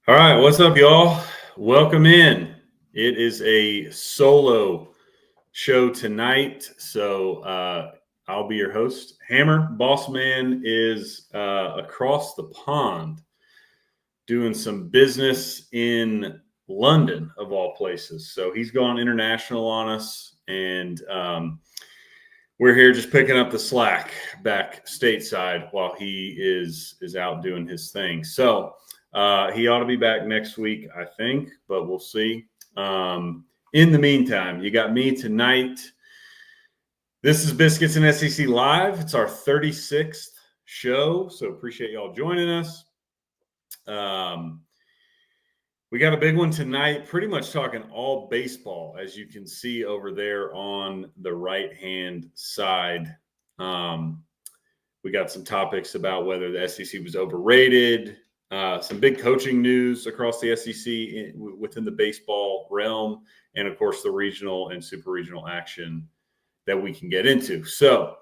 All right, what's up, y'all? Welcome in. It is a solo show tonight, so I'll be your host. Hammer, boss man, is across the pond doing some business in London, of all places. So he's gone international on us, and we're here just picking up the slack back stateside while he is out doing his thing. So he ought to be back next week, I think, but we'll see. In the meantime, you got me tonight. This is Biscuits and SEC Live. It's our 36th show, so appreciate y'all joining us. We got a big one tonight, pretty much talking all baseball, as you can see over there on the right-hand side. We got some topics about whether the SEC was overrated, some big coaching news across the SEC within the baseball realm, and, of course, the regional and super regional action that we can get into. So,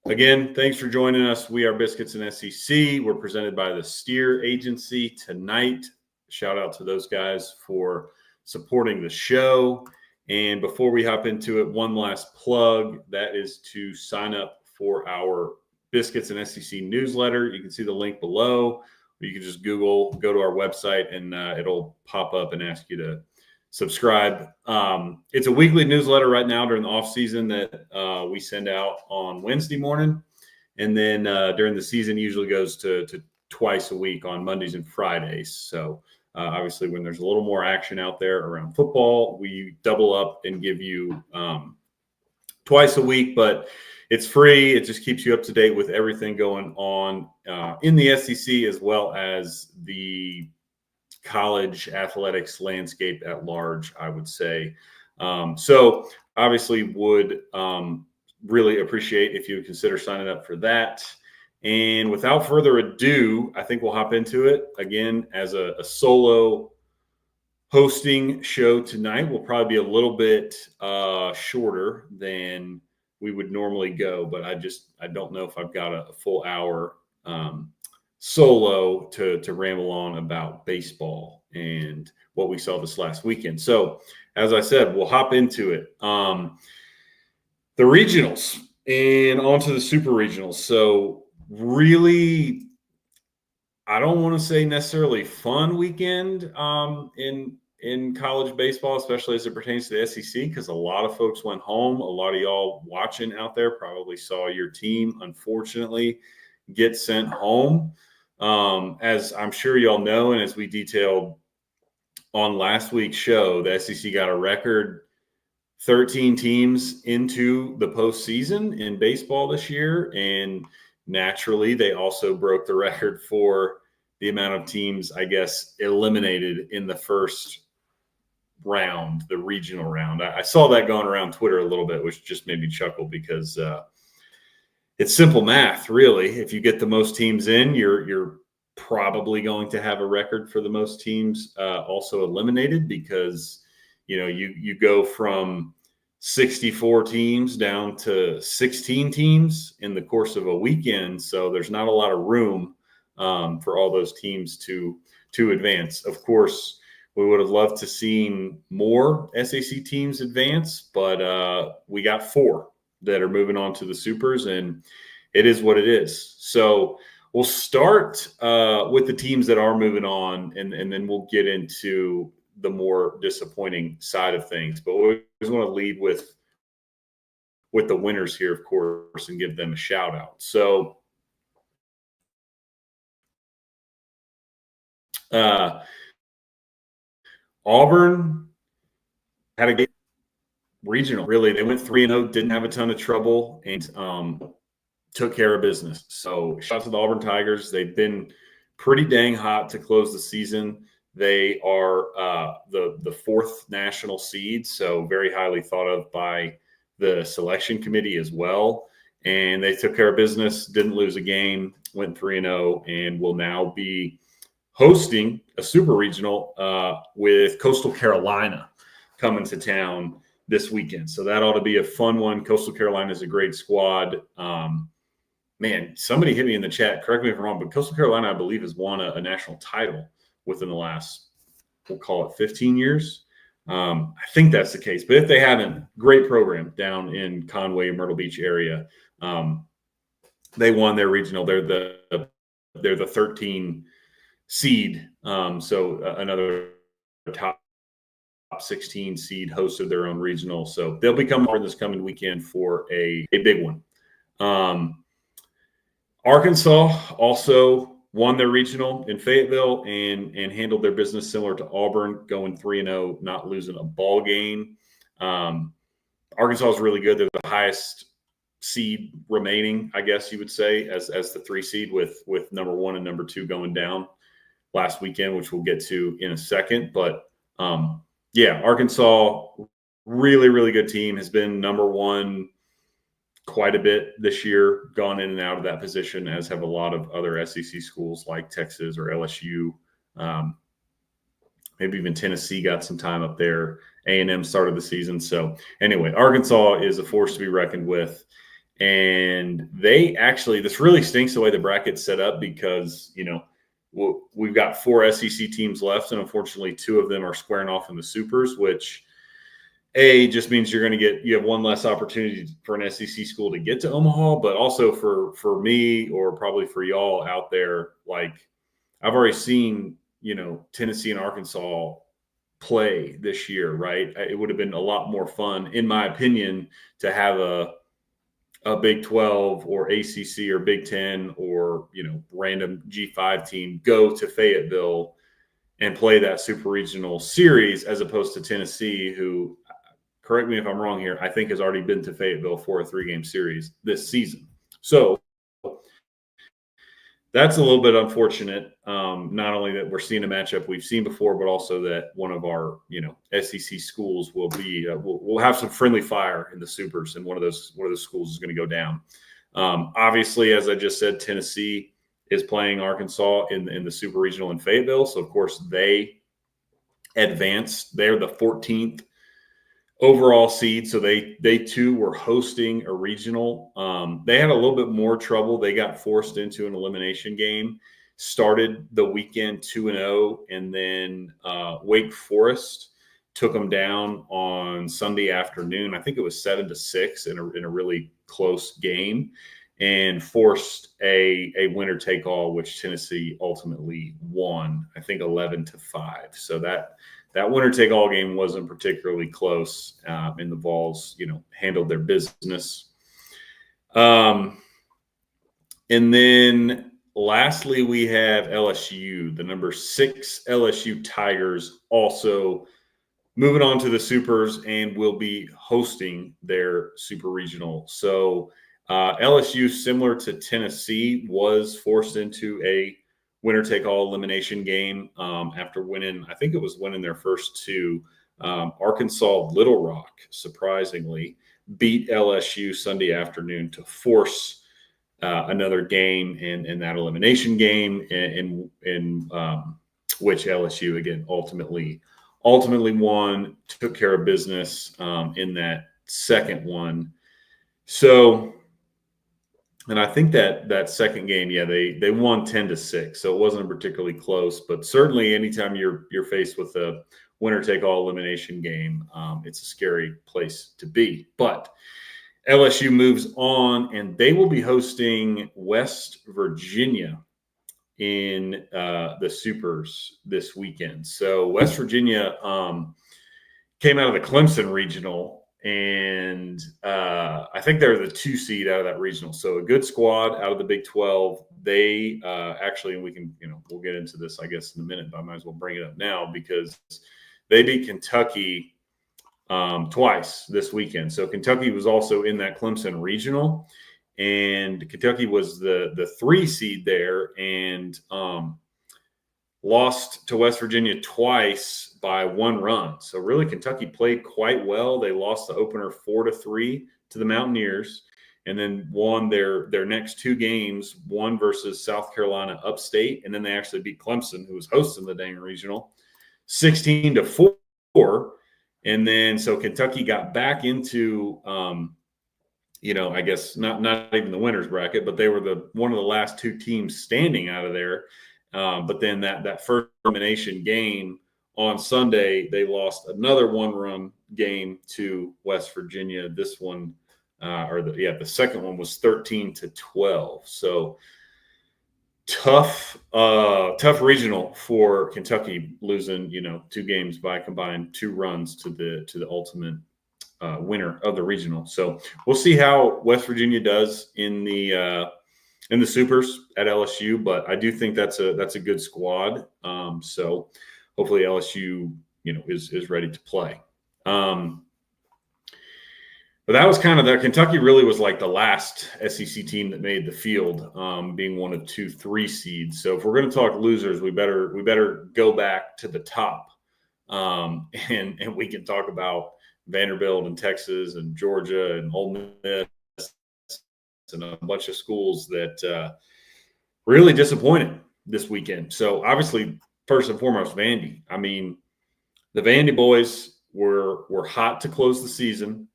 again, thanks for joining us. We are Biscuits and SEC. We're presented by the Steer Agency tonight. Shout out to those guys for supporting the show. And before we hop into it, one last plug. That is to sign up for our Biscuits and SEC newsletter. You can see the link below. You can just go to our website, and it'll pop up and ask you to subscribe. It's a weekly newsletter right now during the off season that we send out on Wednesday morning. And then during the season, usually goes to twice a week on Mondays and Fridays. So obviously, when there's a little more action out there around football, we double up and give you twice a week, but it's free. It just keeps you up to date with everything going on in the SEC, as well as the college athletics landscape at large, I would say. So obviously would really appreciate if you would consider signing up for that. And without further ado, I think we'll hop into it. Again, as a solo hosting show tonight, will probably be a little bit shorter than we would normally go, but I don't know if I've got a full hour solo to ramble on about baseball and what we saw this last weekend. So, as I said, we'll hop into it. The regionals and onto the super regionals. So, really, I don't want to say necessarily fun weekend in college baseball, especially as it pertains to the SEC, because a lot of folks went home. A lot of y'all watching out there probably saw your team, unfortunately, get sent home. As I'm sure y'all know, and as we detailed on last week's show, the SEC got a record 13 teams into the postseason in baseball this year. And naturally, they also broke the record for the amount of teams, I guess, eliminated in the first round, the regional round. I saw that going around Twitter a little bit, which just made me chuckle because it's simple math, really. If you get the most teams in, you're probably going to have a record for the most teams also eliminated, because you go from 64 teams down to 16 teams in the course of a weekend. So there's not a lot of room for all those teams to advance. Of course, we would have loved to seen more SEC teams advance, but we got 4 that are moving on to the supers, and it is what it is. So we'll start with the teams that are moving on, and then we'll get into the more disappointing side of things. But we just want to lead with the winners here, of course, and give them a shout out. So Auburn had a game regional. Really, they went 3-0, didn't have a ton of trouble, and took care of business. So shout out to the Auburn Tigers. They've been pretty dang hot to close the season. They are the 4th national seed, so very highly thought of by the selection committee as well. And they took care of business, didn't lose a game, went 3-0, and will now be hosting a super regional with Coastal Carolina coming to town this weekend. So that ought to be a fun one. Coastal Carolina is a great squad. Man, somebody hit me in the chat. Correct me if I'm wrong, but Coastal Carolina, I believe, has won a national title within the last we'll call it 15 years. I think that's the case. But if they haven't, great program down in Conway, Myrtle Beach area. They won their regional. They're the 13 seed. So another top 16 seed hosted their own regional. So they'll be coming over this coming weekend for a big one. Arkansas also won their regional in Fayetteville and handled their business similar to Auburn, going 3-0, not losing a ball game. Arkansas is really good. They're the highest seed remaining, I guess you would say, as the 3 seed with number 1 and number 2 going down last weekend, which we'll get to in a second. But yeah, Arkansas, really, really good team, has been number 1 quite a bit this year, gone in and out of that position, as have a lot of other SEC schools like Texas or LSU. Maybe even Tennessee got some time up there. A&M started the season. So anyway, Arkansas is a force to be reckoned with. And they actually, this really stinks the way the bracket's set up because, we've got 4 SEC teams left, and unfortunately 2 of them are squaring off in the Supers, which just means you have one less opportunity for an SEC school to get to Omaha, but also for me, or probably for y'all out there, like I've already seen, Tennessee and Arkansas play this year, right? It would have been a lot more fun, in my opinion, to have a Big 12 or ACC or Big 10 or, random G5 team go to Fayetteville and play that super regional series, as opposed to Tennessee, who, correct me if I'm wrong here, I think has already been to Fayetteville for a 3-game series this season. So that's a little bit unfortunate. Not only that we're seeing a matchup we've seen before, but also that one of our, SEC schools will be we'll have some friendly fire in the Supers, and one of those schools is going to go down. Obviously, as I just said, Tennessee is playing Arkansas in the Super Regional in Fayetteville, so of course they advanced. They're the 14th overall seed, so they too were hosting a regional. They had a little bit more trouble. They got forced into an elimination game, started the weekend 2-0, and then Wake Forest took them down on Sunday afternoon. I think it was 7-6 in a really close game, and forced a winner take all, which Tennessee ultimately won, I think 11-5. So that winner-take-all game wasn't particularly close, and the Vols, handled their business. And then lastly, we have LSU, the number 6 LSU Tigers, also moving on to the Supers and will be hosting their Super Regional. So LSU, similar to Tennessee, was forced into a winner-take-all elimination game after winning, I think it was winning their first 2. Arkansas Little Rock, surprisingly, beat LSU Sunday afternoon to force another game in that elimination game, in which LSU, again, ultimately won, took care of business in that second one. So, and I think that second game, they won 10-6, so it wasn't particularly close. But certainly, anytime you're faced with a winner-take-all elimination game, it's a scary place to be. But LSU moves on, and they will be hosting West Virginia in the Supers this weekend. So West Virginia came out of the Clemson Regional, and I think they're the 2 seed out of that regional. So a good squad out of the Big 12. They actually, and we can, we'll get into this, I guess, in a minute, but I might as well bring it up now because they beat Kentucky twice this weekend. So Kentucky was also in that Clemson Regional, and Kentucky was the 3 seed there, and lost to West Virginia twice by 1 run. So really, Kentucky played quite well. They lost the opener 4-3 to the Mountaineers, and then won their next 2 games, one versus South Carolina Upstate, and then they actually beat Clemson, who was hosting the dang regional, 16-4. And then so Kentucky got back into I guess not even the winners bracket, but they were one of the last 2 teams standing out of there. But then that first elimination game on Sunday, they lost another one-run game to West Virginia. This one, the second one was 13-12. So tough regional for Kentucky, losing 2 games by combined 2 runs to the ultimate winner of the regional. So we'll see how West Virginia does in the supers at LSU, but I do think that's a good squad. So hopefully LSU is ready to play. But that was kind of the Kentucky really was like the last SEC team that made the field, being one of 2 3 seeds. So if we're going to talk losers, we better go back to the top, and we can talk about Vanderbilt and Texas and Georgia and Ole Miss and a bunch of schools that really disappointed this weekend. So obviously, first and foremost, Vandy. I mean, the Vandy boys were hot to close the season,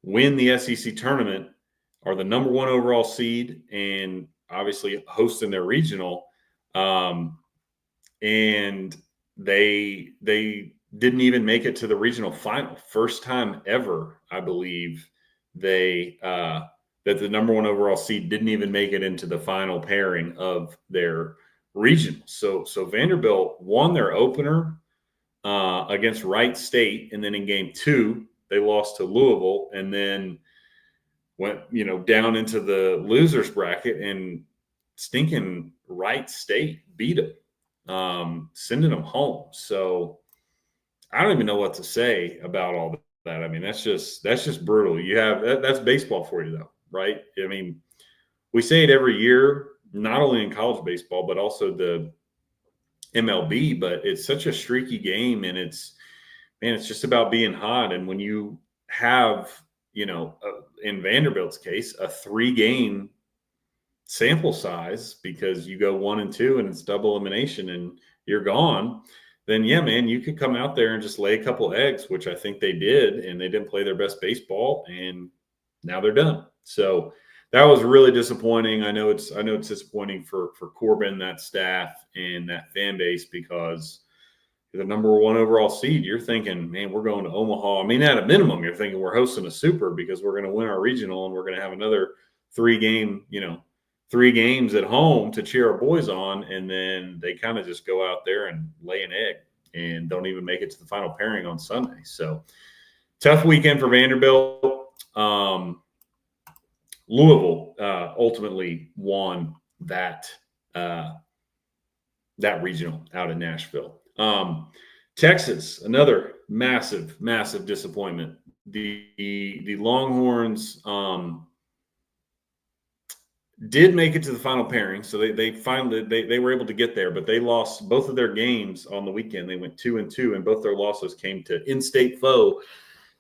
win the SEC tournament, are the number 1 overall seed, and obviously hosting their regional. And they didn't even make it to the regional final. First time ever, I believe, that the number 1 overall seed didn't even make it into the final pairing of their regional. So Vanderbilt won their opener against Wright State, and then in game 2 they lost to Louisville, and then went down into the losers bracket, and stinking Wright State beat them, sending them home. So I don't even know what to say about all that. I mean, that's just brutal. You have that's baseball for you, though, right? I mean, we say it every year, not only in college baseball but also the MLB. But it's such a streaky game, and it's just about being hot. And when you have, in Vanderbilt's case, a 3-game sample size, because you go 1 and 2 and it's double elimination and you're gone, then yeah, man, you could come out there and just lay a couple eggs, which I think they did, and they didn't play their best baseball, and now they're done. So that was really disappointing. I know it's disappointing for Corbin, that staff, and that fan base, because the number 1 overall seed, you're thinking, man, we're going to Omaha. I mean, at a minimum, you're thinking we're hosting a super because we're going to win our regional, and we're going to have another 3 games at home to cheer our boys on. And then they kind of just go out there and lay an egg and don't even make it to the final pairing on Sunday. So tough weekend for Vanderbilt. Louisville ultimately won that regional out in Nashville. Texas, another massive disappointment. The Longhorns did make it to the final pairing, so they finally were able to get there, but they lost both of their games on the weekend. They went 2-2, and both their losses came to in-state foe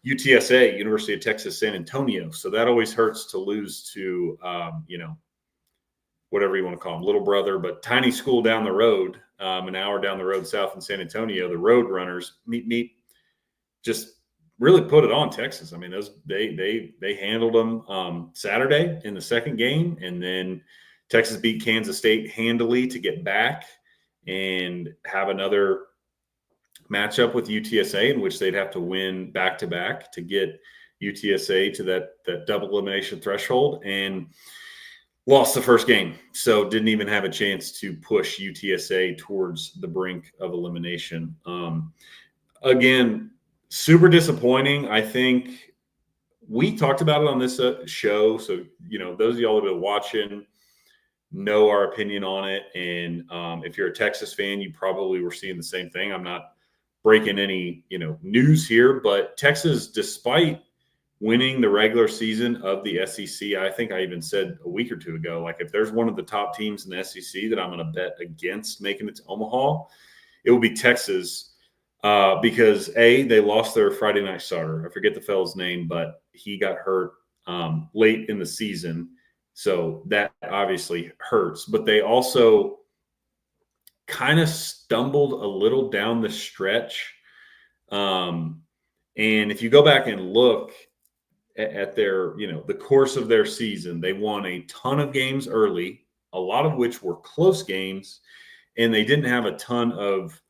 UTSA, University of Texas San Antonio. So that always hurts to lose to whatever you want to call them, little brother, but tiny school down the road, an hour down the road south in San Antonio. The Road Runners just really put it on Texas. I mean, they handled them Saturday in the second game, and then Texas beat Kansas State handily to get back and have another matchup with UTSA, in which they'd have to win back-to-back to get UTSA to that double elimination threshold, and lost the first game. So didn't even have a chance to push UTSA towards the brink of elimination. Again, super disappointing. I think we talked about it on this show. So, those of y'all that have been watching know our opinion on it. And if you're a Texas fan, you probably were seeing the same thing. I'm not breaking any, news here, but Texas, despite winning the regular season of the SEC, I think I even said a week or 2 ago, like, if there's one of the top teams in the SEC that I'm going to bet against making it to Omaha, it will be Texas, because they lost their Friday night starter. I forget the fellow's name, but he got hurt late in the season. So that obviously hurts, but they also kind of stumbled a little down the stretch. And if you go back and look at their, the course of their season, they won a ton of games early, a lot of which were close games, and they didn't have a ton of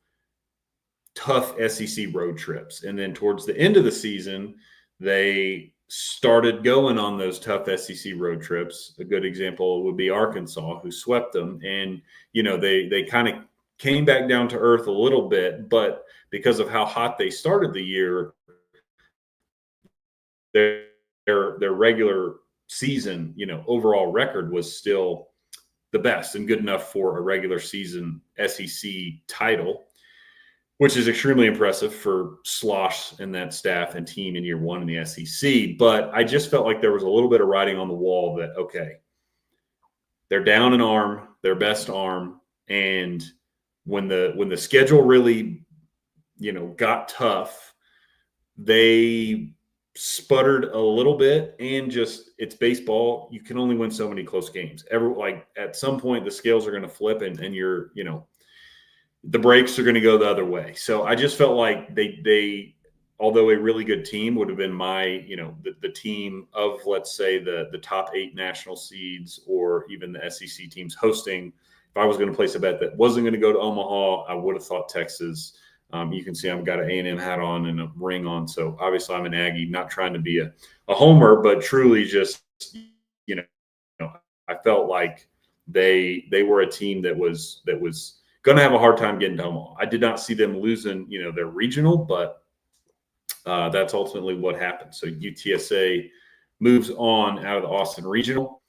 tough SEC road trips. And then towards the end of the season, they started going on those tough SEC road trips. A good example would be Arkansas, who swept them. And, they kind of came back down to earth a little bit, but because of how hot they started the year, their regular season, overall record was still the best and good enough for a regular season SEC title, which is extremely impressive for Slosh and that staff and team in year one in the SEC. But I just felt like there was a little bit of writing on the wall that, okay, they're down an arm, their best arm. And when the schedule really, got tough, they sputtered a little bit, and just, it's baseball. You can only win so many close games. At some point the scales are going to flip and you're, the breaks are going to go the other way. So I just felt like they although a really good team would have been my, the team of, let's say, the top 8 national seeds, or even the SEC teams hosting. If I was going to place a bet that wasn't going to go to Omaha, I would have thought Texas. You can see I've got an A&M hat on and a ring on. So obviously I'm an Aggie, not trying to be a homer, but truly just, I felt like they were a team that was going to have a hard time getting to Omaha. I did not see them losing, their regional, but that's ultimately what happened. So UTSA moves on out of the Austin Regional.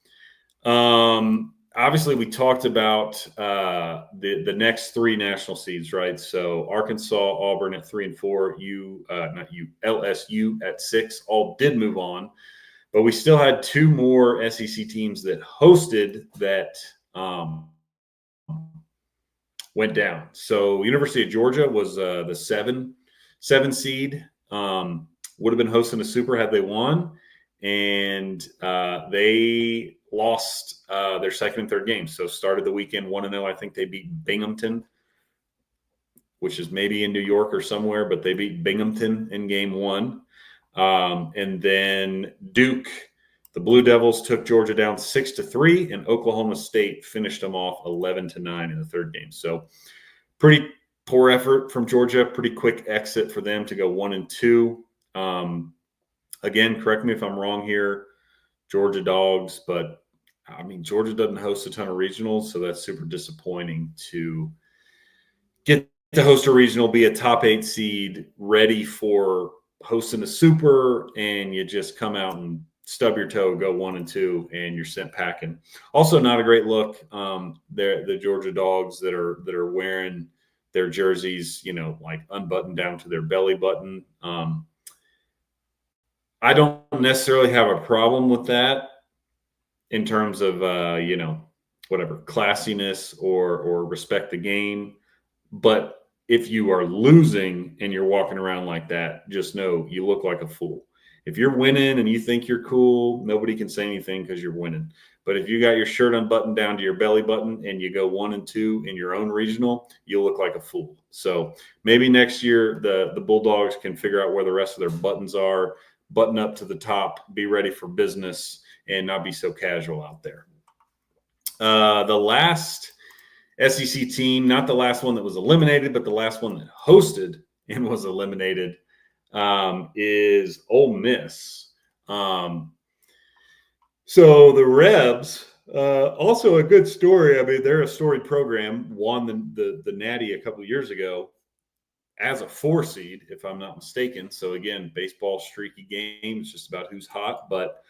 Obviously, we talked about the next 3 national seeds, right? So Arkansas, Auburn at 3 and 4, LSU at 6, all did move on. But we still had 2 more SEC teams that hosted that went down. So University of Georgia was the 7 seed. Would have been hosting a super had they won. And they lost their second and third games. So started the weekend 1-0. I think they beat Binghamton, which is maybe in New York or somewhere, but they beat Binghamton in game 1. And then Duke, the Blue Devils, took Georgia down 6-3, and Oklahoma State finished them off 11-9 in the third game. So pretty poor effort from Georgia, pretty quick exit for them to go 1-2. Again, correct me if I'm wrong here, Georgia Dogs, but I mean, Georgia doesn't host a ton of regionals, so that's super disappointing to get to host a regional, be a top 8 seed, ready for hosting a super, and you just come out and stub your toe, go 1-2, and you're sent packing. Also, not a great look. The Georgia Dogs that are wearing their jerseys, like unbuttoned down to their belly button. I don't necessarily have a problem with that in terms of, whatever, classiness or respect the game. But if you are losing and you're walking around like that, just know you look like a fool. If you're winning and you think you're cool, nobody can say anything because you're winning. But if you got your shirt unbuttoned down to your belly button and you go 1-2 in your own regional, you look like a fool. So maybe next year the Bulldogs can figure out where the rest of their buttons are, button up to the top, be ready for business, and not be so casual out there. The last SEC team, not the last one that was eliminated, but the last one that hosted and was eliminated, is Ole Miss. So the Rebs, also a good story. I mean, they're a storied program, won the Natty a couple of years ago as a 4 seed, if I'm not mistaken. So again, baseball streaky game. It's just about who's hot, but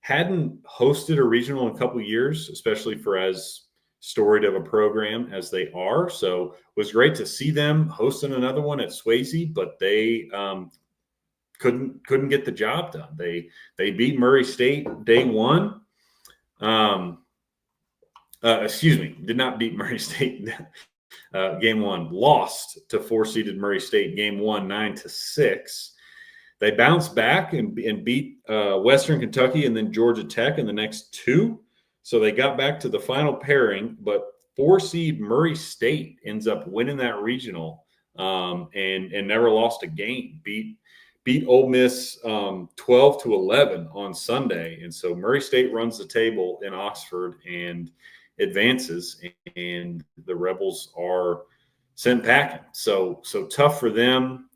hadn't hosted a regional in a couple of years, especially for as storied of a program as they are. So it was great to see them hosting another one at Swayze, but they couldn't get the job done. They beat Murray State day 1. Did not beat Murray State game 1. Lost to 4-seeded Murray State game 1, 9-6. They bounced back and beat Western Kentucky and then Georgia Tech in the next 2. So they got back to the final pairing, but 4-seed Murray State ends up winning that regional and never lost a game. Beat Ole Miss 12-11 on Sunday. And so Murray State runs the table in Oxford and advances, and the Rebels are sent packing. So tough for them.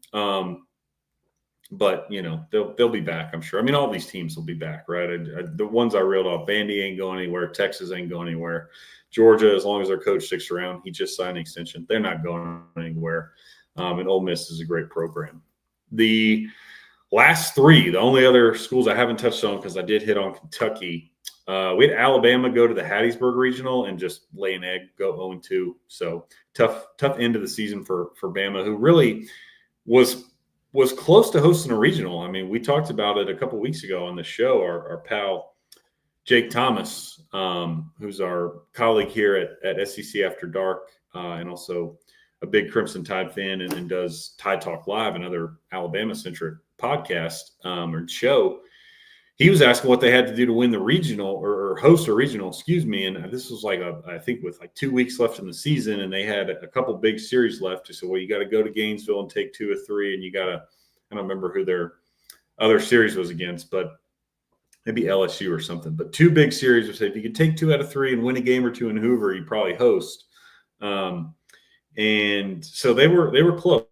But they'll be back, I'm sure. I mean, all these teams will be back, right? The ones I reeled off: Vandy ain't going anywhere, Texas ain't going anywhere, Georgia, as long as their coach sticks around, he just signed an extension, they're not going anywhere. And Ole Miss is a great program. The last three, the only other schools I haven't touched on because I did hit on Kentucky. We had Alabama go to the Hattiesburg Regional and just lay an egg, go 0-2. So tough end of the season for Bama, who really was close to hosting a regional. I mean, we talked about it a couple weeks ago on the show. Our pal Jake Thomas, who's our colleague here at SEC After Dark, and also a big Crimson Tide fan and does Tide Talk Live, another Alabama-centric podcast or show. He was asking what they had to do to win the regional or host a regional, And this was I think with 2 weeks left in the season, and they had a couple big series left. He said, well, you got to go to Gainesville and take 2 or 3, and you got to, I don't remember who their other series was against, but maybe LSU or something. But 2 big series would say if you could take 2 out of 3 and win a game or 2 in Hoover, you probably host. And so they were close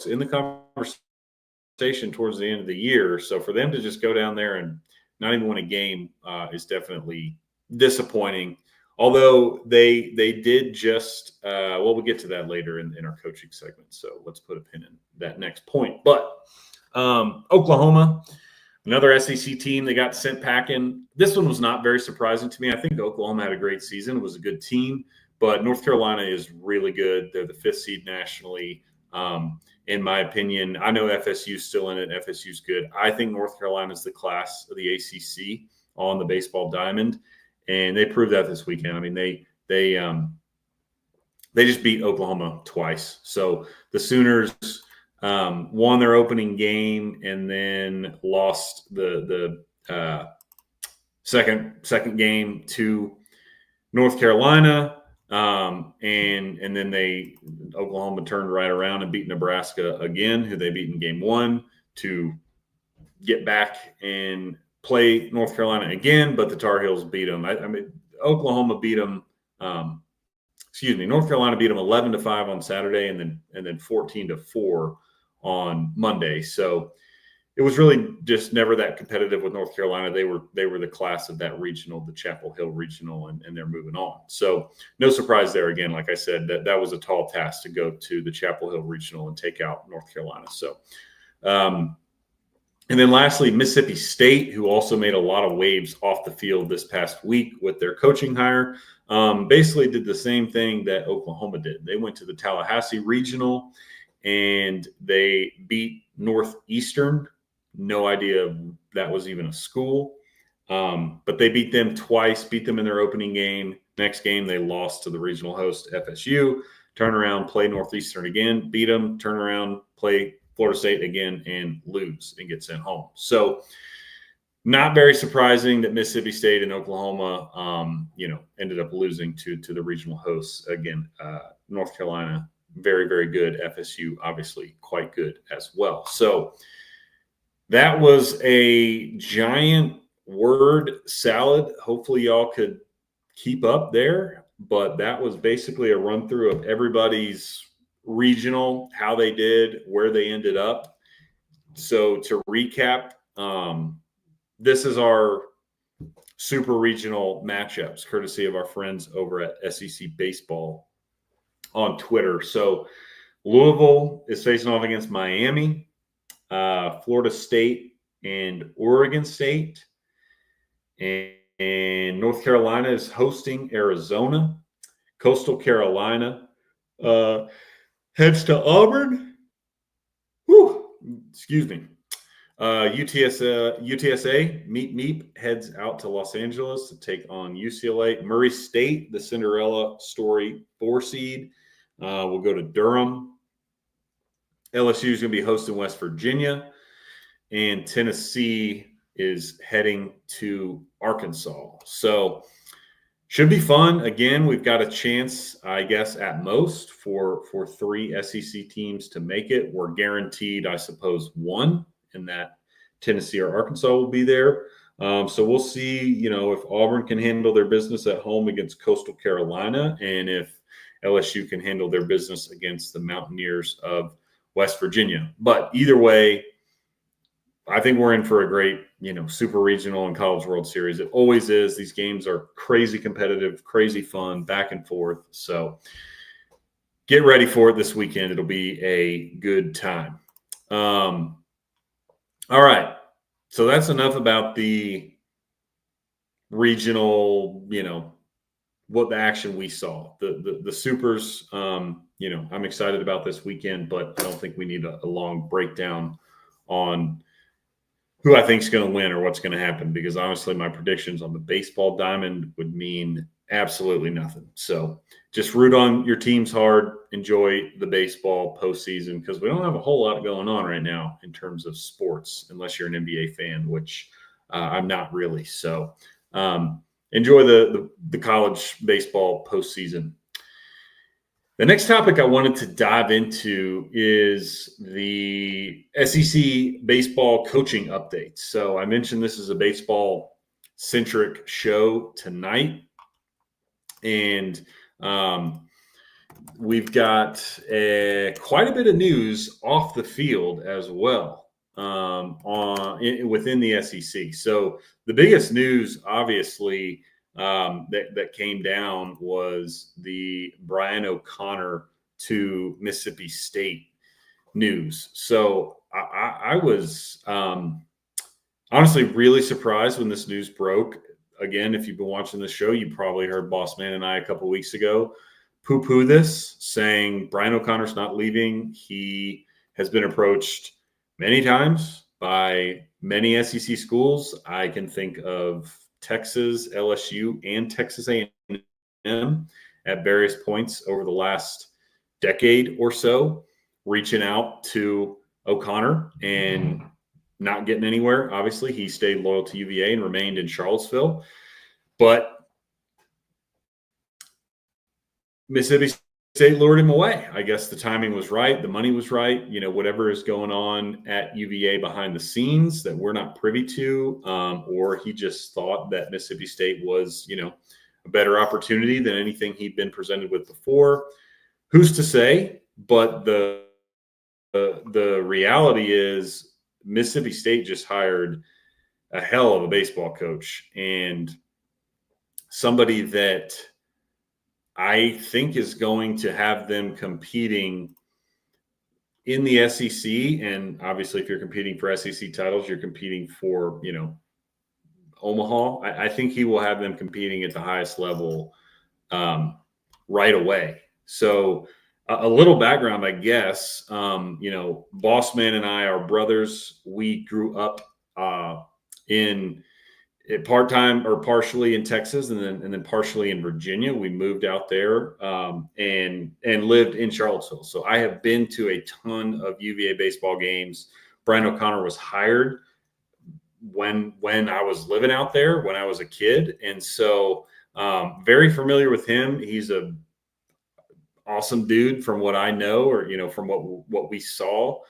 in the conversation towards the end of the year. So for them to just go down there and not even win a game is definitely disappointing. Although they did just we'll get to that later in our coaching segment. So let's put a pin in that next point. But Oklahoma, another SEC team, they got sent packing. This one was not very surprising to me. I think Oklahoma had a great season. It was a good team, but North Carolina is really good. They're the 5th seed nationally. In my opinion, I know FSU's still in it. FSU's good. I think North Carolina is the class of the ACC on the baseball diamond, and they proved that this weekend. I mean, they just beat Oklahoma twice. So the Sooners won their opening game and then lost the second game to North Carolina. And then Oklahoma turned right around and beat Nebraska again, who they beat in game 1, to get back and play North Carolina again. But the Tar Heels beat them. I mean, Oklahoma beat them. North Carolina beat them 11-5 on Saturday, and then 14-4 on Monday. So it was really just never that competitive with North Carolina. They were the class of that regional, the Chapel Hill Regional, and they're moving on. So no surprise there. Again, like I said, that was a tall task to go to the Chapel Hill Regional and take out North Carolina. So, and then lastly, Mississippi State, who also made a lot of waves off the field this past week with their coaching hire, basically did the same thing that Oklahoma did. They went to the Tallahassee Regional and they beat Northeastern. No idea that was even a school. But they beat them twice, beat them in their opening game. Next game, they lost to the regional host, FSU. Turn around, play Northeastern again, beat them, turn around, play Florida State again, and lose and get sent home. So not very surprising that Mississippi State and Oklahoma, ended up losing to the regional hosts. Again, North Carolina, very, very good. FSU, obviously, quite good as well. So that was a giant word salad. Hopefully y'all could keep up there, but that was basically a run through of everybody's regional, how they did, where they ended up. So to recap, this is our super regional matchups, courtesy of our friends over at SEC Baseball on Twitter. So Louisville is facing off against Miami, Florida State and Oregon State, and North Carolina is hosting Arizona. Coastal Carolina heads to Auburn. UTSA, Meep heads out to Los Angeles to take on UCLA. Murray State, the Cinderella story 4 seed, will go to Durham. LSU is going to be hosting West Virginia, and Tennessee is heading to Arkansas. So should be fun. Again, we've got a chance, I guess, at most for 3 SEC teams to make it. We're guaranteed, I suppose, 1, in that Tennessee or Arkansas will be there. So we'll see, if Auburn can handle their business at home against Coastal Carolina, and if LSU can handle their business against the Mountaineers of West Virginia. But either way, I think we're in for a great, super regional and College World Series. It always is. These games are crazy competitive, crazy fun, back and forth. So get ready for it this weekend. It'll be a good time. All right. So that's enough about the regional, what the action we saw. The Supers, I'm excited about this weekend, but I don't think we need a long breakdown on who I think is going to win or what's going to happen, because honestly, my predictions on the baseball diamond would mean absolutely nothing. So just root on your teams hard, enjoy the baseball postseason, because we don't have a whole lot going on right now in terms of sports, unless you're an NBA fan, which I'm not really. So enjoy the college baseball postseason. The next topic I wanted to dive into is the SEC baseball coaching updates. So I mentioned this is a baseball-centric show tonight, and we've got quite a bit of news off the field as well within the SEC. So the biggest news, obviously, that came down was the Brian O'Connor to Mississippi State news. So I was honestly really surprised when this news broke. Again, if you've been watching the show, you probably heard Boss Man and I a couple of weeks ago poo-poo this, saying Brian O'Connor's not leaving. He has been approached many times by many SEC schools. I can think of Texas, LSU, and Texas A&M at various points over the last decade or so, reaching out to O'Connor and not getting anywhere. Obviously, he stayed loyal to UVA and remained in Charlottesville. But Mississippi State lured him away. I guess the timing was right. The money was right. Whatever is going on at UVA behind the scenes that we're not privy to, or he just thought that Mississippi State was, a better opportunity than anything he'd been presented with before. Who's to say? But the reality is Mississippi State just hired a hell of a baseball coach, and somebody that I think is going to have them competing in the SEC. And obviously, if you're competing for SEC titles, you're competing for, Omaha. I think he will have them competing at the highest level right away. So a little background, I guess, Boss Man and I are brothers. We grew up in part-time or partially in Texas and then partially in Virginia. We moved out there and lived in Charlottesville. So I have been to a ton of UVA baseball games. Brian O'Connor was hired when I was living out there, when I was a kid. And so very familiar with him. He's a awesome dude from what I know, or, from what we saw.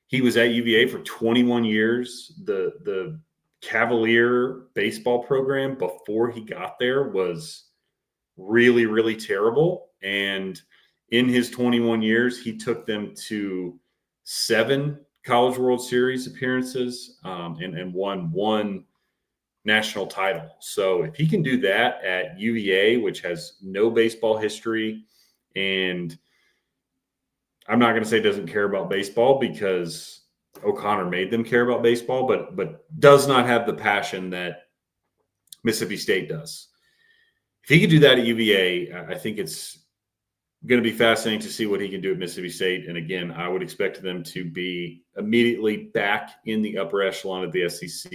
He was at UVA for 21 years. The Cavalier baseball program before he got there was really, really terrible. And in his 21 years, he took them to 7 College World Series appearances and won 1 national title. So if he can do that at UVA, which has no baseball history, and I'm not going to say doesn't care about baseball, because O'Connor made them care about baseball, but does not have the passion that Mississippi State does. If he could do that at UVA, I think it's going to be fascinating to see what he can do at Mississippi State. And again, I would expect them to be immediately back in the upper echelon of the SEC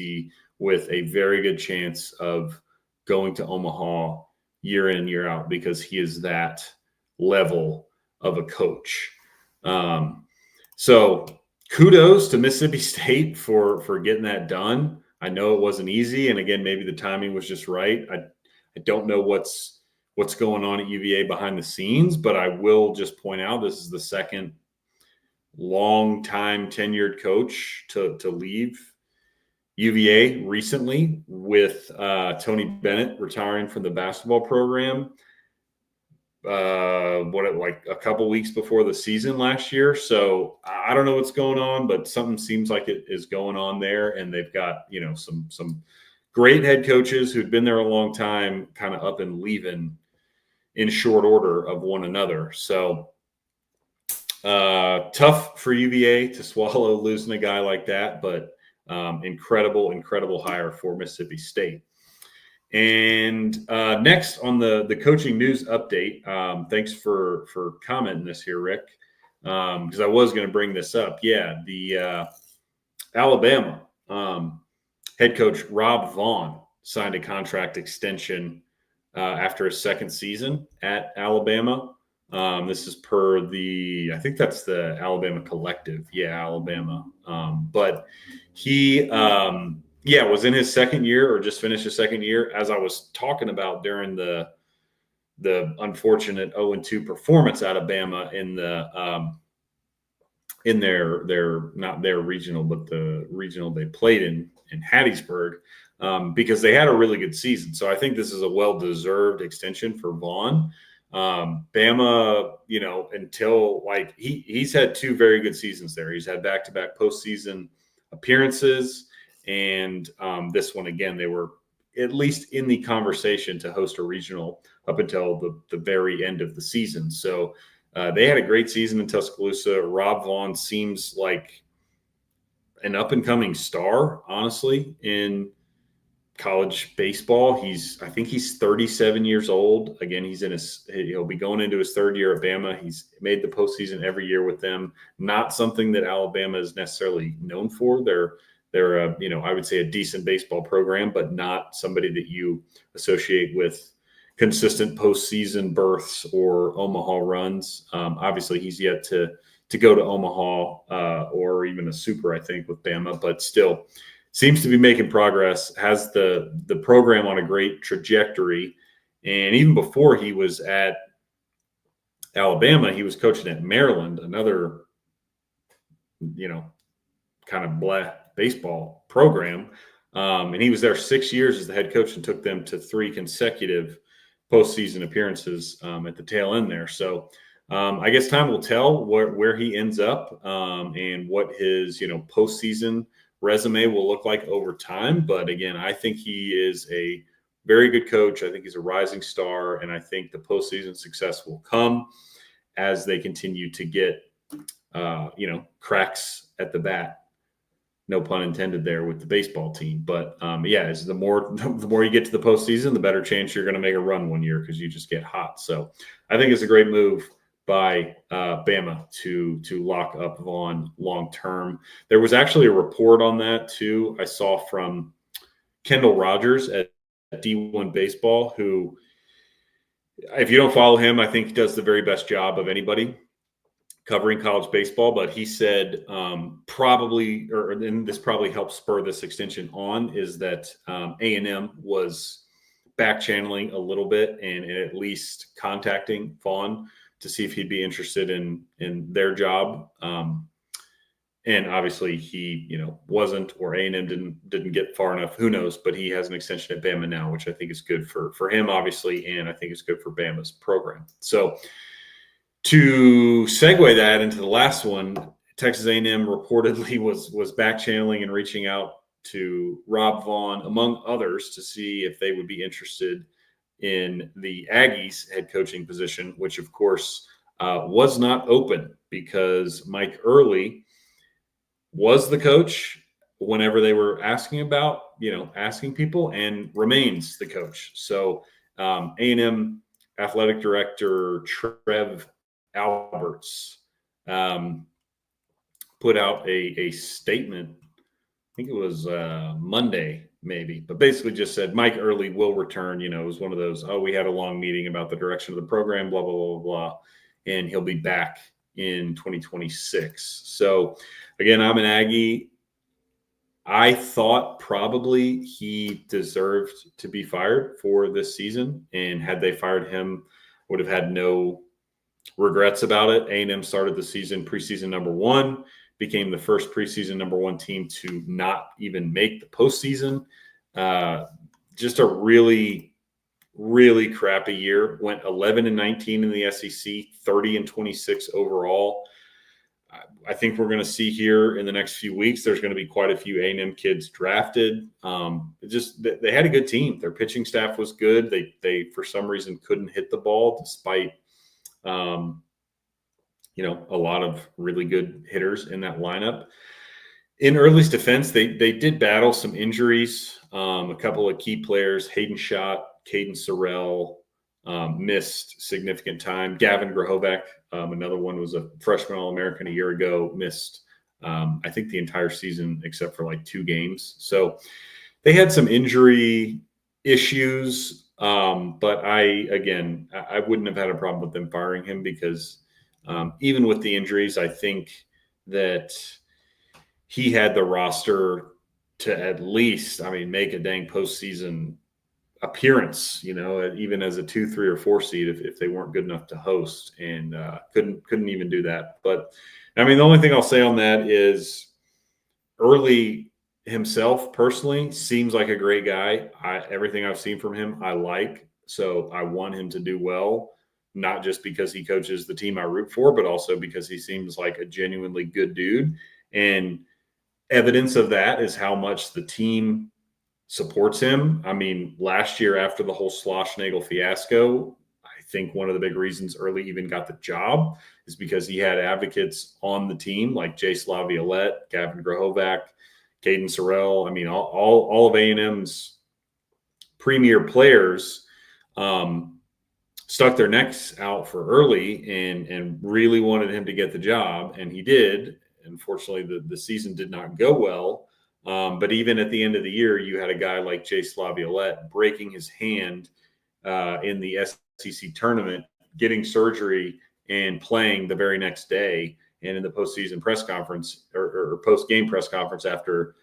with a very good chance of going to Omaha year in, year out, because he is that level of a coach. So kudos to Mississippi State for getting that done. I know it wasn't easy, and again, maybe the timing was just right. I don't know what's going on at UVA behind the scenes, but I will just point out this is the second long-time tenured coach to leave UVA recently, with Tony Bennett retiring from the basketball program. like a couple weeks before the season last year. So I don't know what's going on, but something seems like it is going on there. And they've got, some great head coaches who'd been there a long time, kind of up and leaving in short order of one another. So tough for UVA to swallow losing a guy like that, but incredible hire for Mississippi State. And next on the coaching news update, thanks for commenting this here, Rick, because I was going to bring this up. Yeah, the Alabama head coach Rob Vaughn signed a contract extension after his second season at Alabama. This is per I think that's the Alabama Collective. Yeah, Alabama. But he was in his second year or just finished his second year, as I was talking about during the unfortunate 0-2 performance out of Bama in their not their regional, but the regional they played in Hattiesburg, because they had a really good season. So I think this is a well-deserved extension for Vaughn. Bama, until he's had two very good seasons there. He's had back-to-back postseason appearances. And this one, again, they were at least in the conversation to host a regional up until the very end of the season. So they had a great season in Tuscaloosa. Rob Vaughn seems like an up-and-coming star, honestly, in college baseball. I think he's 37 years old. Again, he'll be going into his third year at Bama. He's made the postseason every year with them. Not something that Alabama is necessarily known for. They're I would say a decent baseball program, but not somebody that you associate with consistent postseason berths or Omaha runs. Obviously, he's yet to go to Omaha or even a super, I think, with Bama, but still seems to be making progress, has the program on a great trajectory. And even before he was at Alabama, he was coaching at Maryland, another, kind of blah baseball program. And he was there 6 years as the head coach and took them to 3 consecutive postseason appearances at the tail end there. So I guess time will tell where he ends up and what his, postseason resume will look like over time. But again, I think he is a very good coach. I think he's a rising star, and I think the postseason success will come as they continue to get, cracks at the bat. No pun intended there with the baseball team. But as the more you get to the postseason, the better chance you're going to make a run one year because you just get hot. So I think it's a great move by Bama to lock up Vaughn long term. There was actually a report on that too. I saw from Kendall Rogers at D1 Baseball, who, if you don't follow him, I think does the very best job of anybody covering college baseball. But he said and this probably helps spur this extension on, is that A&M was back channeling a little bit and at least contacting Vaughn to see if he'd be interested in their job. And obviously he, wasn't, or A&M didn't get far enough. Who knows? But he has an extension at Bama now, which I think is good for him, obviously, and I think it's good for Bama's program. So to segue that into the last one, Texas A&M reportedly was back channeling and reaching out to Rob Vaughn, among others, to see if they would be interested in the Aggies head coaching position, which of course was not open because Mike Early was the coach whenever they were asking people, and remains the coach. So A&M athletic director Trev Alberts put out a statement. I think it was Monday, maybe, but basically just said Mike Early will return. It was one of those, we had a long meeting about the direction of the program, blah, blah, blah, blah, and he'll be back in 2026. So again, I'm an Aggie. I thought probably he deserved to be fired for this season, and had they fired him, would have had no regrets about it. A&M started the season preseason number 1, became the first preseason number 1 team to not even make the postseason. Just a really, really crappy year. Went 11-19 in the SEC, 30-26 overall. I think we're going to see here in the next few weeks, there's going to be quite a few A&M kids drafted. They had a good team. Their pitching staff was good. They for some reason couldn't hit the ball despite, a lot of really good hitters in that lineup. In Early's defense, they did battle some injuries. A couple of key players, Hayden Schott, Caden Sorrell, missed significant time. Gavin Grahovac, another one, was a freshman All-American a year ago, missed, I think, the entire season except for like 2 games. So they had some injury issues, but I wouldn't have had a problem with them firing him because even with the injuries, I think that he had the roster to at least, make a dang postseason appearance, even as a 2, 3, or 4 seed if they weren't good enough to host, and couldn't even do that. But the only thing I'll say on that is Early himself personally seems like a great guy. Everything I've seen from him, I like. So I want him to do well, not just because he coaches the team I root for, but also because he seems like a genuinely good dude. And evidence of that is how much the team supports him. Last year after the whole Schlossnagle fiasco, I think one of the big reasons Early even got the job is because he had advocates on the team like Jace Laviolette, Gavin Grahovac, Caden Sorrell. All of A&M's premier players stuck their necks out for Early and really wanted him to get the job, and he did. Unfortunately, the season did not go well. But even at the end of the year, you had a guy like Jace Laviolette breaking his hand in the SEC tournament, getting surgery, and playing the very next day. And in the postseason press conference or post-game press conference after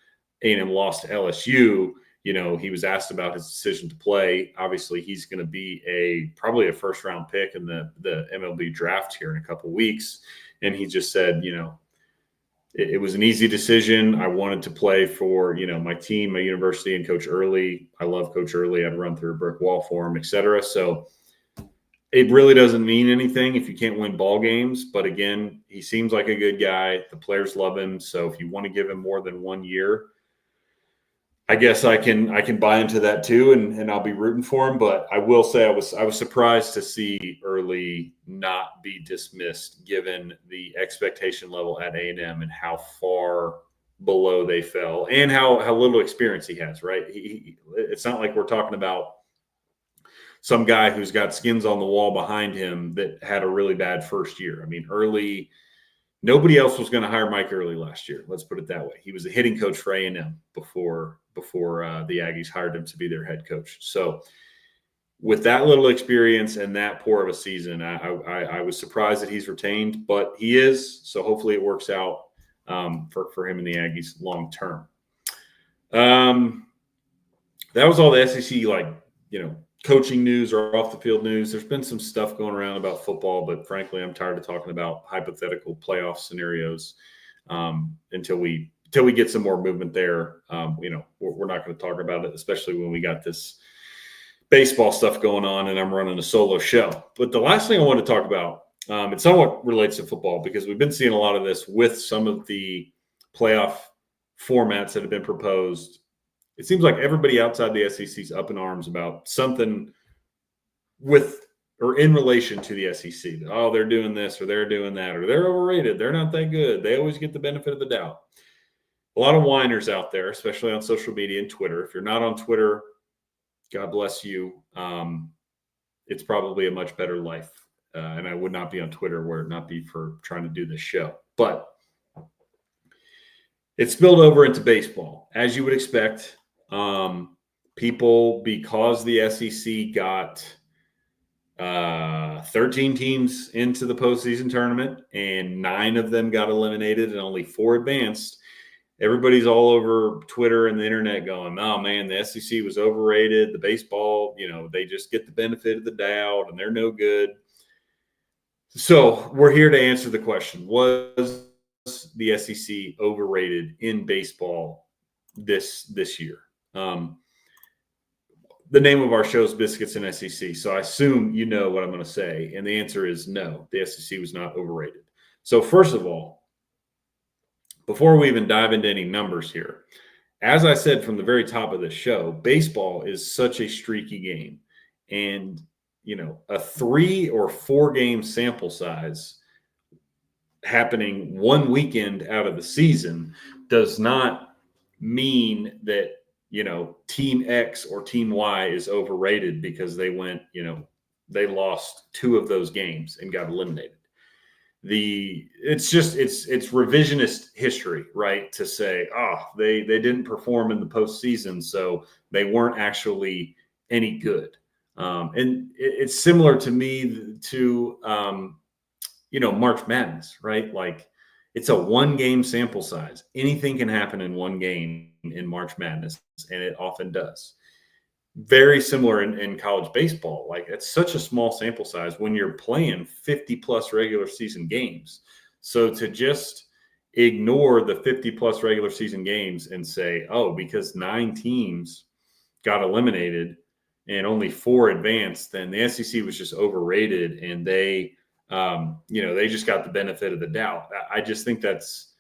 A&M lost to LSU, he was asked about his decision to play. Obviously, he's going to be probably a first-round pick in the MLB draft here in a couple of weeks. And he just said, it was an easy decision. I wanted to play for, my team, my university, and Coach Early. I love Coach Early. I'd run through a brick wall for him, et cetera. So it really doesn't mean anything if you can't win ball games. But again, he seems like a good guy. The players love him. So if you want to give him more than 1 year, I guess I can buy into that too, and I'll be rooting for him. But I will say I was surprised to see Early not be dismissed, given the expectation level at A&M and how far below they fell, and how little experience he has. Right? It's not like we're talking about some guy who's got skins on the wall behind him that had a really bad first year. Early. Nobody else was going to hire Mike Early last year. Let's put it that way. He was a hitting coach for A&M before the Aggies hired him to be their head coach. So with that little experience and that poor of a season, I was surprised that he's retained, but he is. So hopefully it works out for him and the Aggies long term. That was all the SEC, coaching news or off the field news. There's been some stuff going around about football, but frankly, I'm tired of talking about hypothetical playoff scenarios until we get some more movement there. We're not going to talk about it, especially when we got this baseball stuff going on and I'm running a solo show. But the last thing I want to talk about, it somewhat relates to football because we've been seeing a lot of this with some of the playoff formats that have been proposed. It seems like everybody outside the SEC is up in arms about something with or in relation to the SEC. Oh, they're doing this or they're doing that or they're overrated. They're not that good. They always get the benefit of the doubt. A lot of whiners out there, especially on social media and Twitter. If you're not on Twitter, God bless you. It's probably a much better life. And I would not be on Twitter were it not be for trying to do this show. But it spilled over into baseball, as you would expect. People, because the SEC got 13 teams into the postseason tournament and 9 of them got eliminated and only 4 advanced, everybody's all over Twitter and the internet going, oh, man, the SEC was overrated. The baseball, they just get the benefit of the doubt and they're no good. So we're here to answer the question, was the SEC overrated in baseball this year? the name of our show is Biscuits and SEC. So I assume you know what I'm going to say. And the answer is no, the SEC was not overrated. So first of all, before we even dive into any numbers here, as I said from the very top of the show, baseball is such a streaky game. And, a 3 or 4 game sample size happening one weekend out of the season does not mean that, Team X or Team Y is overrated because they went, they lost 2 of those games and got eliminated. It's revisionist history, right? To say, they didn't perform in the postseason, so they weren't actually any good. And it's similar to me to, March Madness, right? Like it's a 1 game sample size. Anything can happen in 1 game in March Madness, and it often does. Very similar in college baseball. Like it's such a small sample size when you're playing 50 plus regular season games. So to just ignore the 50 plus regular season games and say, because 9 teams got eliminated and only 4 advanced, then the SEC was just overrated and they just got the benefit of the doubt. I just think that's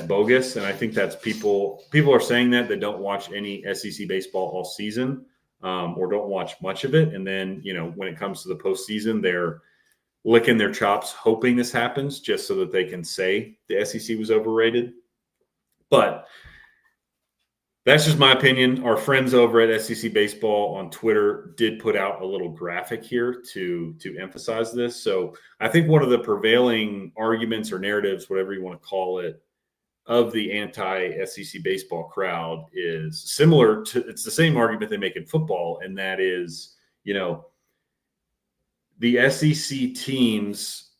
bogus, and I think that's people are saying that don't watch any SEC baseball all season, or don't watch much of it, and then when it comes to the postseason, they're licking their chops, hoping this happens just so that they can say the SEC was overrated. But that's just my opinion. Our friends over at SEC Baseball on Twitter did put out a little graphic here to emphasize this. So I think one of the prevailing arguments or narratives, whatever you want to call it, of the anti-SEC baseball crowd is similar to, it's the same argument they make in football, and that is, the SEC teams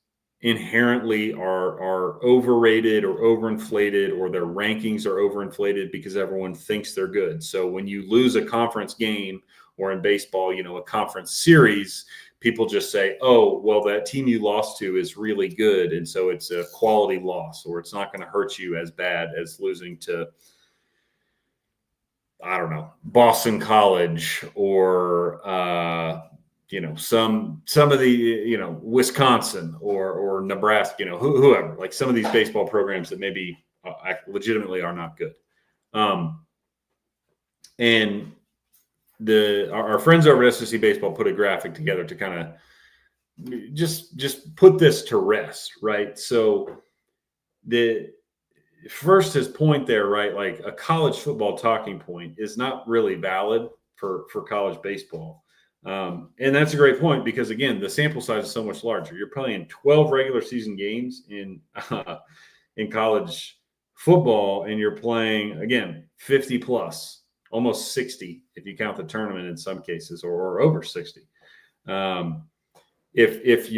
inherently are overrated or overinflated, or their rankings are overinflated because everyone thinks they're good. So when you lose a conference game, or in baseball, a conference series, people just say, that team you lost to is really good, and so it's a quality loss, or it's not going to hurt you as bad as losing to, I don't know, Boston College, or some of the Wisconsin or Nebraska, whoever, like some of these baseball programs that maybe legitimately are not good. And our friends over at SEC Baseball put a graphic together to kind of just put this to rest, right? So the first, his point there, right? Like a college football talking point is not really valid for college baseball. And that's a great point because, again, the sample size is so much larger. You're playing 12 regular season games in college football, and you're playing, again, 50 plus, almost 60 if you count the tournament in some cases, or over 60. If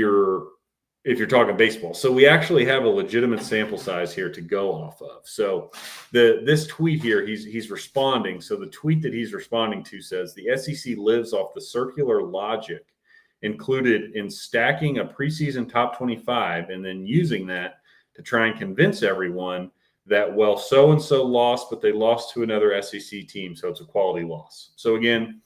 you're talking baseball. So we actually have a legitimate sample size here to go off of. So this tweet here, he's responding. So the tweet that he's responding to says, the SEC lives off the circular logic included in stacking a preseason top 25 and then using that to try and convince everyone that, well, so-and-so lost, but they lost to another SEC team, so it's a quality loss. So again,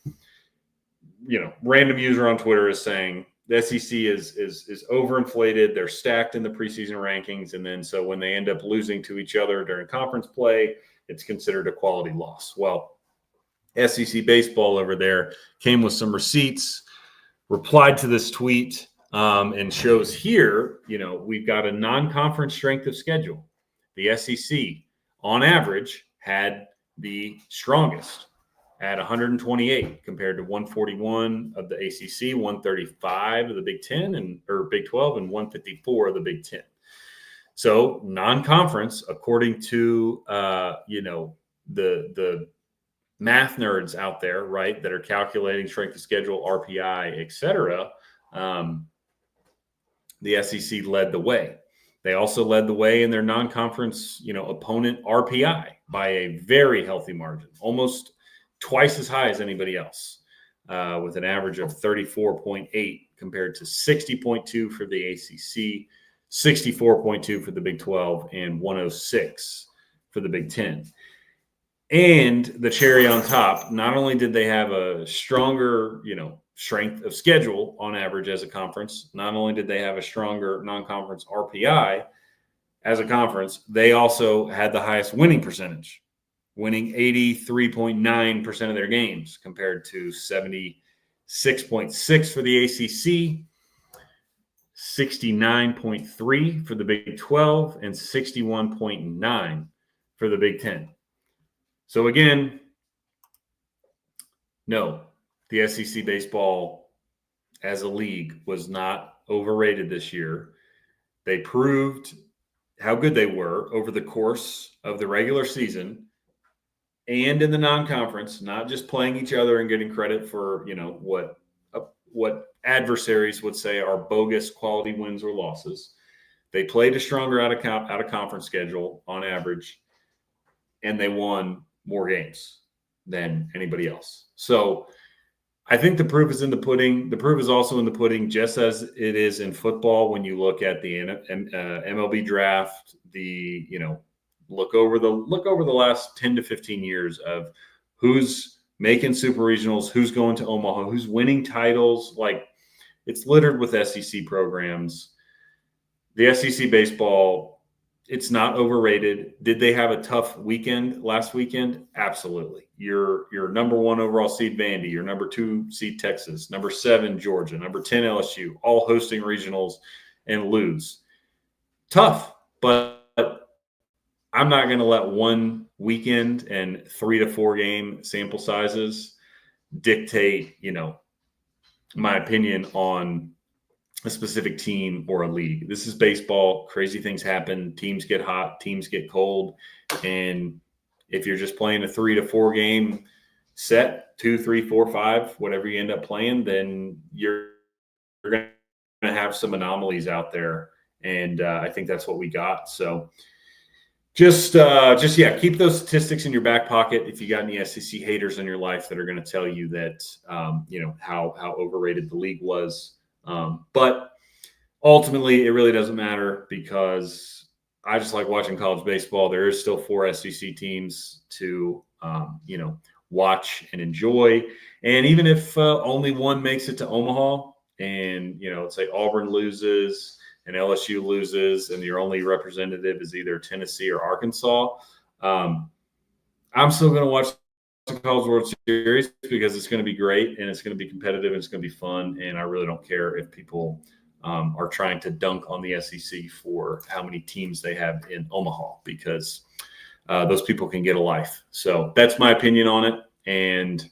random user on Twitter is saying the SEC is overinflated. They're stacked in the preseason rankings. And then so when they end up losing to each other during conference play, it's considered a quality loss. Well, SEC Baseball over there came with some receipts, replied to this tweet, and shows here, we've got a non-conference strength of schedule. The SEC, on average, had the strongest at 128 compared to 141 of the ACC, 135 of the Big 10 or Big 12, and 154 of the Big 10. So non-conference, according to the math nerds out there, right, that are calculating strength of schedule, RPI, et cetera, the SEC led the way. They also led the way in their non-conference, opponent RPI by a very healthy margin, almost twice as high as anybody else, with an average of 34.8 compared to 60.2 for the ACC, 64.2 for the Big 12, and 106 for the Big 10. And the cherry on top, not only did they have a stronger, strength of schedule on average as a conference, not only did they have a stronger non-conference RPI as a conference, they also had the highest winning percentage, winning 83.9% of their games compared to 76.6 for the ACC, 69.3 for the Big 12, and 61.9 for the Big 10. So again, no, the SEC baseball as a league was not overrated this year. They proved how good they were over the course of the regular season and in the non-conference, not just playing each other and getting credit for, what adversaries would say are bogus quality wins or losses. They played a stronger out of conference schedule on average, and they won more games than anybody else. So I think the proof is in the pudding. The proof is also in the pudding, just as it is in football. When you look at the MLB draft, look over the last 10 to 15 years of who's making super regionals, who's going to Omaha, who's winning titles. Like, it's littered with SEC programs. The SEC baseball, it's not overrated. Did they have a tough weekend last weekend? Absolutely. Your number 1 overall seed Vandy, your number 2 seed Texas, number 7 Georgia, number 10 LSU, all hosting regionals and lose. Tough, but I'm not going to let one weekend and 3 to 4 game sample sizes dictate, my opinion on a specific team or a league. This is baseball. Crazy things happen. Teams get hot, teams get cold. And if you're just playing a 3 to 4 game set, 2, 3, 4, 5, whatever you end up playing, then you're going to have some anomalies out there. And I think that's what we got. So just keep those statistics in your back pocket if you got any SEC haters in your life that are going to tell you that, how overrated the league was. But ultimately, it really doesn't matter because I just like watching college baseball. There is still 4 SEC teams to, watch and enjoy. And even if only one makes it to Omaha and, let's say Auburn loses and LSU loses and your only representative is either Tennessee or Arkansas, I'm still going to watch the College World Series because it's going to be great and it's going to be competitive and it's going to be fun. And I really don't care if people are trying to dunk on the SEC for how many teams they have in Omaha because those people can get a life. So that's my opinion on it. And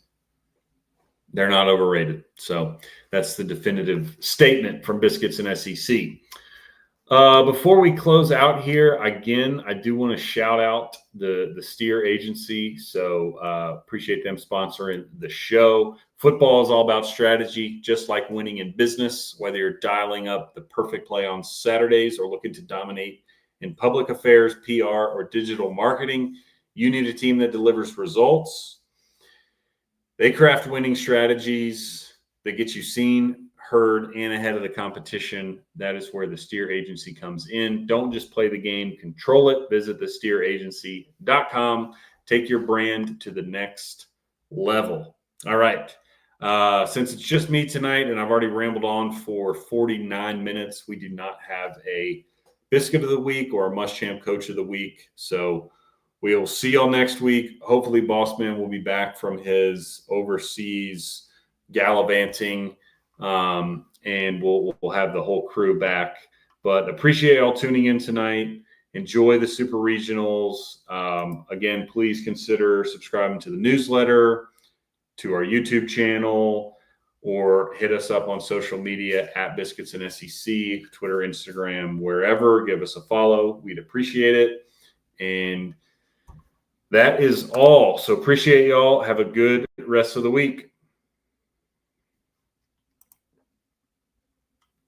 they're not overrated. So that's the definitive statement from Biscuits and SEC. Before we close out here, again, I do want to shout out the Steer Agency. So appreciate them sponsoring the show. Football is all about strategy, just like winning in business, whether you're dialing up the perfect play on Saturdays or looking to dominate in public affairs, PR, or digital marketing. You need a team that delivers results. They craft winning strategies that get you seen, heard, and ahead of the competition. That is where the Steer Agency comes in. Don't just play the game, control it. Visit thesteeragency.com. Take your brand to the next level. All right. Since it's just me tonight and I've already rambled on for 49 minutes, we do not have a Biscuit of the Week or a Muschamp Coach of the Week. So we'll see y'all next week. Hopefully Bossman will be back from his overseas gallivanting. And we'll have the whole crew back. But appreciate y'all tuning in tonight. Enjoy the Super Regionals. Again, please consider subscribing to the newsletter, to our YouTube channel, or hit us up on social media at Biscuits and SEC, Twitter, Instagram, wherever. Give us a follow. We'd appreciate it. And that is all. So appreciate y'all. Have a good rest of the week.